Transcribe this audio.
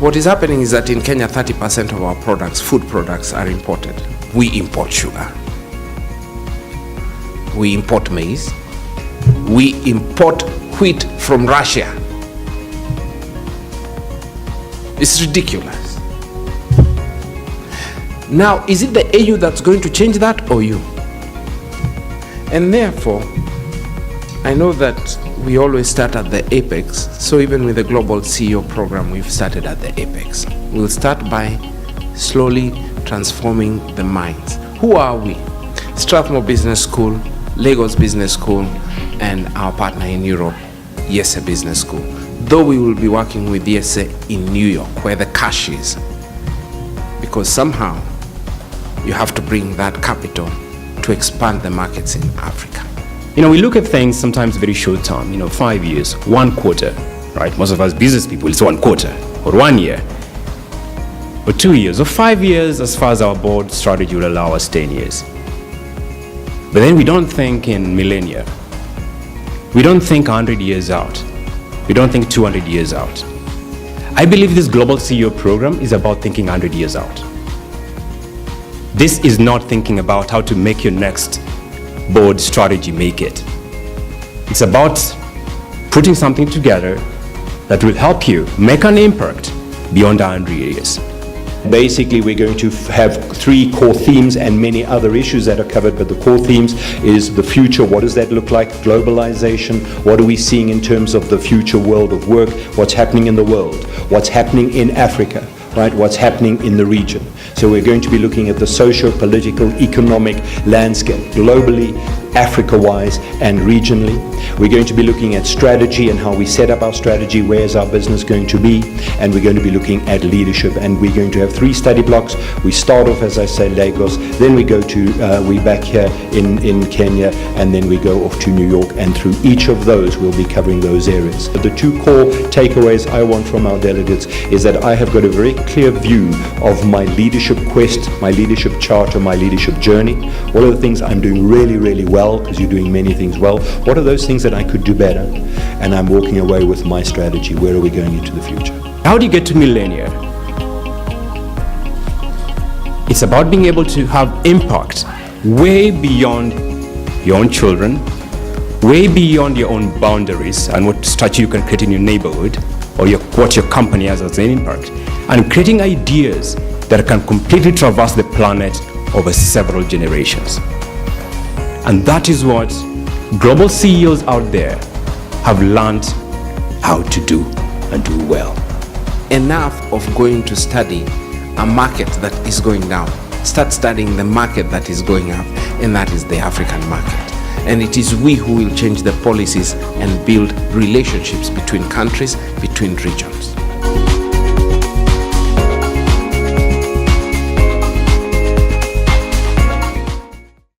What is happening is that in Kenya, 30% of our products, food products, are imported. We import sugar. We import maize. We import wheat from Russia. It's ridiculous. Now, is it the AU that's going to change that, or you? And therefore, I know that we always start at the apex. So even with the Global CEO program, we've started at the apex. We'll start by slowly transforming the minds. Who are we? Strathmore Business School, Lagos Business School, and our partner in Europe, IESE Business School. Though we will be working with IESE in New York, where the cash is. Because somehow, you have to bring that capital to expand the markets in Africa. We look at things sometimes very short term, 5 years, 1 quarter, right? Most of us business people, it's 1 quarter, or 1 year, or 2 years, or 5 years as far as our board strategy will allow us 10 years. But then we don't think in millennia. We don't think 100 years out. We don't think 200 years out. I believe this Global CEO program is about thinking 100 years out. This is not thinking about how to make your next board strategy make it. It's about putting something together that will help you make an impact beyond 100 years. Basically, we're going to have 3 core themes and many other issues that are covered, but the core themes is the future. What does that look like? Globalization. What are we seeing in terms of the future world of work? What's happening in the world? What's happening in Africa? Right? What's happening in the region? So we're going to be looking at the socio-political, economic landscape globally, Africa-wise, and regionally. We're going to be looking at strategy and how we set up our strategy, where's our business going to be, and we're going to be looking at leadership. And we're going to have 3 study blocks. We start off, as I say, Lagos, then we go to, we back here in Kenya, and then we go off to New York, and through each of those, we'll be covering those areas. The 2 core takeaways I want from our delegates is that I have got a very clear view of my leadership quest, my leadership charter, my leadership journey. What are the things I'm doing really, really well, because you're doing many things well? What are those things that I could do better? And I'm walking away with my strategy. Where are we going into the future? How do you get to millennia? It's about being able to have impact way beyond your own children, way beyond your own boundaries and what strategy you can create in your neighborhood or what your company has as an impact, and creating ideas that can completely traverse the planet over several generations. And that is what global CEOs out there have learned how to do and do well. Enough of going to study a market that is going down. Start studying the market that is going up, and that is the African market. And it is we who will change the policies and build relationships between countries, between regions.